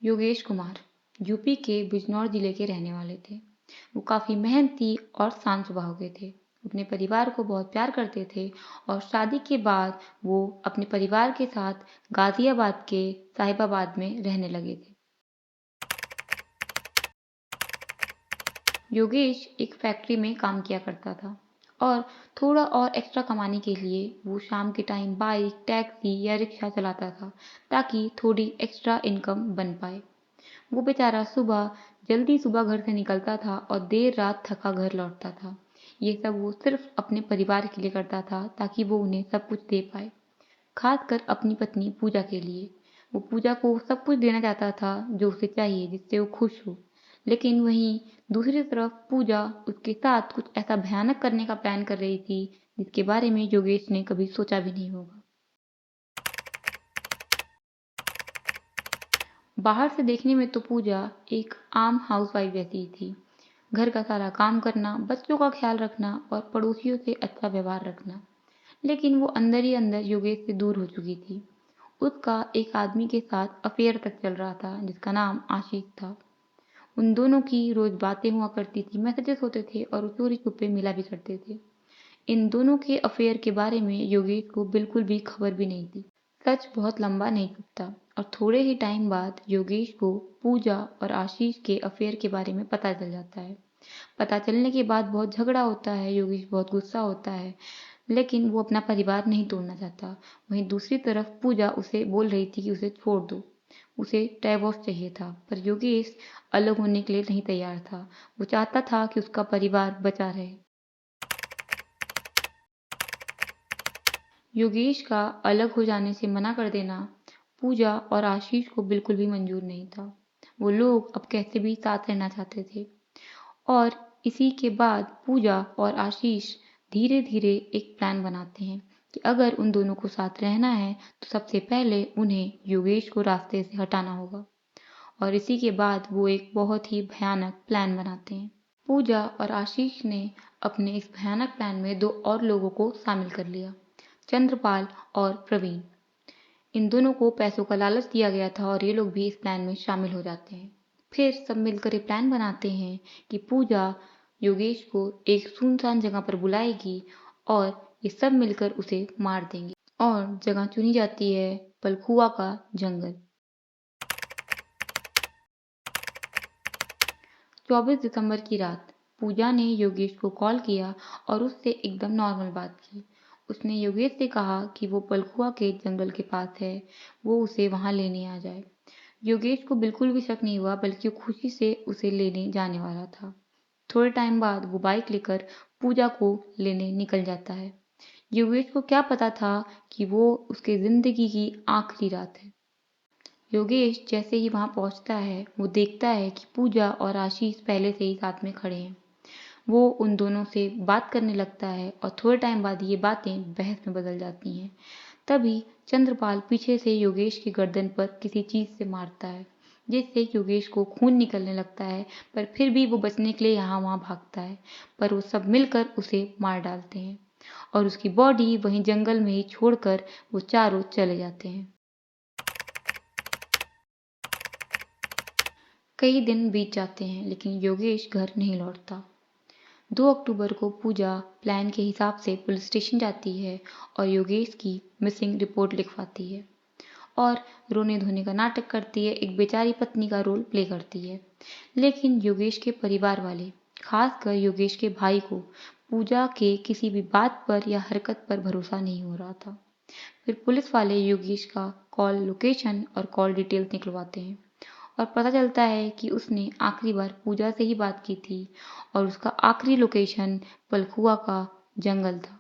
Yogesh Kumar UP के बिजनौर जिले के रहने वाले थे। वो काफ़ी मेहनती और शांत स्वभाव के थे। अपने परिवार को बहुत प्यार करते थे और शादी के बाद वो अपने परिवार के साथ गाजियाबाद के साहिबाबाद में रहने लगे थे। योगेश एक फैक्ट्री में काम किया करता था और थोड़ा और एक्स्ट्रा कमाने के लिए वो शाम के टाइम बाइक, टैक्सी या रिक्शा चलाता था ताकि थोड़ी एक्स्ट्रा इनकम बन पाए। वो बेचारा जल्दी सुबह घर से निकलता था और देर रात थका घर लौटता था। ये सब वो सिर्फ अपने परिवार के लिए करता था ताकि वो उन्हें सब कुछ दे पाए, खासकर अपनी पत्नी पूजा के लिए। वो पूजा को सब कुछ देना चाहता था जो उसे चाहिए, जिससे वो खुश हो। लेकिन वहीं दूसरी तरफ पूजा उसके साथ कुछ ऐसा भयानक करने का प्लान कर रही थी जिसके बारे में योगेश ने कभी सोचा भी नहीं होगा। बाहर से देखने में तो पूजा एक आम हाउसवाइफ जैसी ही थी। घर का सारा काम करना, बच्चों का ख्याल रखना और पड़ोसियों से अच्छा व्यवहार रखना। लेकिन वो अंदर ही अंदर योगेश से दूर हो चुकी थी। उसका एक आदमी के साथ अफेयर तक चल रहा था जिसका नाम आशीष था। उन दोनों की रोज बातें हुआ करती थी, मैसेजेस होते थे और वो चोरी छुपे मिला भी करते थे। इन दोनों के अफेयर के बारे में योगेश को बिल्कुल भी खबर भी नहीं थी। सच बहुत लंबा नहीं छुपता और थोड़े ही टाइम बाद योगेश को पूजा और आशीष के अफेयर के बारे में पता चल जाता है। पता चलने के बाद बहुत झगड़ा होता है, योगेश बहुत गुस्सा होता है, लेकिन वो अपना परिवार नहीं तोड़ना चाहता। वहीं दूसरी तरफ पूजा उसे बोल रही थी कि उसे छोड़ दो, उसे डाइवोर्स चाहिए था, पर योगेश अलग होने के लिए नहीं तैयार था। वो चाहता था कि उसका परिवार बचा रहे। योगेश का अलग हो जाने से मना कर देना पूजा और आशीष को बिल्कुल भी मंजूर नहीं था। वो लोग अब कैसे भी साथ रहना चाहते थे और इसी के बाद पूजा और आशीष धीरे धीरे एक प्लान बनाते हैं कि अगर उन दोनों को साथ रहना है तो सबसे पहले उन्हें योगेश को रास्ते से हटाना होगा। और इसी के बाद वो एक बहुत ही भयानक प्लान बनाते हैं। पूजा और आशीष ने अपने इस भयानक प्लान में दो और लोगों को शामिल कर लिया, चंद्रपाल और प्रवीण। इन दोनों को पैसों का लालच दिया गया था और ये लोग भी इस प्लान में शामिल हो जाते हैं। फिर सब मिलकर ये प्लान बनाते हैं कि पूजा योगेश को एक सुनसान जगह पर बुलाएगी और ये सब मिलकर उसे मार देंगे। और जगह चुनी जाती है पलखुआ का जंगल। 24 दिसंबर की रात पूजा ने योगेश को कॉल किया और उससे एकदम नॉर्मल बात की। उसने योगेश से कहा कि वो पलखुआ के जंगल के पास है, वो उसे वहां लेने आ जाए। योगेश को बिल्कुल भी शक नहीं हुआ, बल्कि वो खुशी से उसे लेने जाने वाला था। थोड़े टाइम बाद वो बाइक लेकर पूजा को लेने निकल जाता है। योगेश को क्या पता था कि वो उसके जिंदगी की आखिरी रात है। योगेश जैसे ही वहां पहुंचता है वो देखता है कि पूजा और आशीष पहले से ही साथ में खड़े हैं। वो उन दोनों से बात करने लगता है और थोड़े टाइम बाद ये बातें बहस में बदल जाती हैं। तभी चंद्रपाल पीछे से योगेश की गर्दन पर किसी चीज से मारता है, जिससे योगेश को खून निकलने लगता है, पर फिर भी वो बचने के लिए यहाँ वहाँ भागता है। पर वो सब मिलकर उसे मार डालते हैं और उसकी बॉडी वहीं जंगल में ही छोड़कर वो चारों चले जाते हैं। कई दिन बीत जाते हैं लेकिन योगेश घर नहीं लौटता। 2 अक्टूबर को पूजा प्लान के हिसाब से पुलिस स्टेशन जाती है और योगेश की मिसिंग रिपोर्ट लिखवाती है और रोने धोने का नाटक करती है, एक बेचारी पत्नी का रोल प्ले करती है। लेकिन योगेश के परिवार वाले, खासकर योगेश के भाई को पूजा के किसी भी बात पर या हरकत पर भरोसा नहीं हो रहा था। फिर पुलिस वाले योगेश का कॉल लोकेशन और कॉल डिटेल्स निकलवाते हैं और पता चलता है कि उसने आखिरी बार पूजा से ही बात की थी और उसका आखिरी लोकेशन पलखुआ का जंगल था।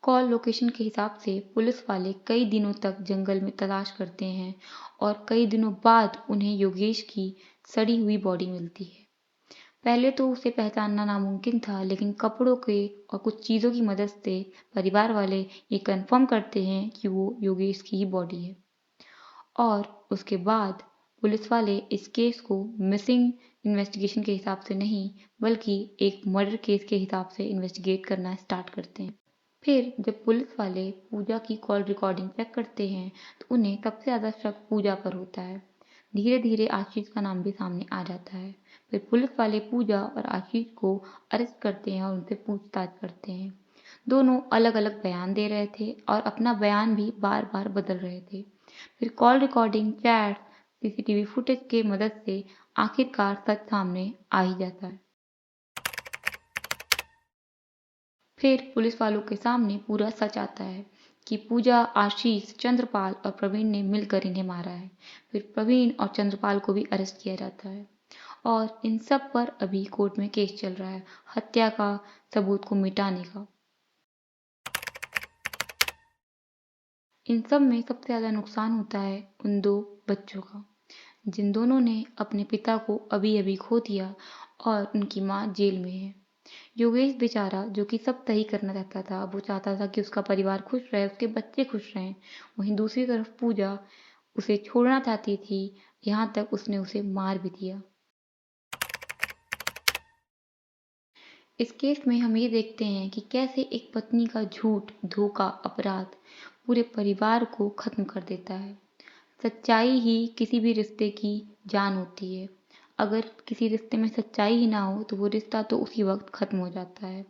कॉल लोकेशन के हिसाब से पुलिस वाले कई दिनों तक जंगल में तलाश करते हैं और कई दिनों बाद उन्हें योगेश की सड़ी हुई बॉडी मिलती है। पहले तो उसे पहचानना नामुमकिन था, लेकिन कपड़ों के और कुछ चीज़ों की मदद से परिवार वाले ये कंफर्म करते हैं कि वो योगेश की ही बॉडी है। और उसके बाद पुलिस वाले इस केस को मिसिंग इन्वेस्टिगेशन के हिसाब से नहीं, बल्कि एक मर्डर केस के हिसाब से इन्वेस्टिगेट करना स्टार्ट करते हैं। फिर जब पुलिस वाले पूजा की कॉल रिकॉर्डिंग चेक करते हैं तो उन्हें सबसे ज़्यादा शक पूजा पर होता है। धीरे धीरे आशीष का नाम भी सामने आ जाता है। फिर पुलिस वाले पूजा और आशीष को अरेस्ट करते हैं और उनसे पूछताछ करते हैं। दोनों अलग अलग बयान दे रहे थे और अपना बयान भी बार बार बदल रहे थे। फिर call recording, chat, CCTV footage के मदद से आखिरकार सच सामने आ ही जाता है। फिर पुलिस वालों के सामने पूरा सच आता है कि पूजा, आशीष, चंद्रपाल और प्रवीण ने मिलकर इन्हें मारा है। फिर प्रवीण और चंद्रपाल को भी अरेस्ट किया जाता है और इन सब पर अभी कोर्ट में केस चल रहा है, हत्या का, सबूत को मिटाने का। इन सब में सबसे ज़्यादा नुकसान होता है उन दो बच्चों का, जिन दोनों ने अपने पिता को अभी अभी खो दिया और उनकी माँ जेल में है। योगेश बेचारा, जो कि सब सही करना चाहता था, वो चाहता था कि उसका परिवार खुश रहे, उसके बच्चे खुश रहें। वहीं दूसरी तरफ पूजा उसे छोड़ना चाहती थी, यहाँ तक उसने उसे मार भी दिया। इस केस में हम ये देखते हैं कि कैसे एक पत्नी का झूठ, धोखा, अपराध पूरे परिवार को खत्म कर देता है। सच्चाई ही किसी भी रिश्ते की जान होती है। अगर किसी रिश्ते में सच्चाई ही ना हो तो वो रिश्ता तो उसी वक्त खत्म हो जाता है।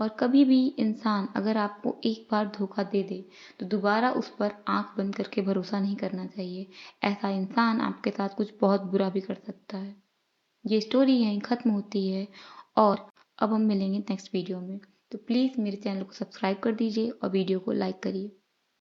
और कभी भी इंसान अगर आपको एक बार धोखा दे दे तो दोबारा उस पर आंख बंद करके भरोसा नहीं करना चाहिए। ऐसा इंसान आपके साथ कुछ बहुत बुरा भी कर सकता है। ये स्टोरी यहीं ख़त्म होती है और अब हम मिलेंगे नेक्स्ट वीडियो में। तो प्लीज़ मेरे चैनल को सब्सक्राइब कर दीजिए और वीडियो को लाइक करिए।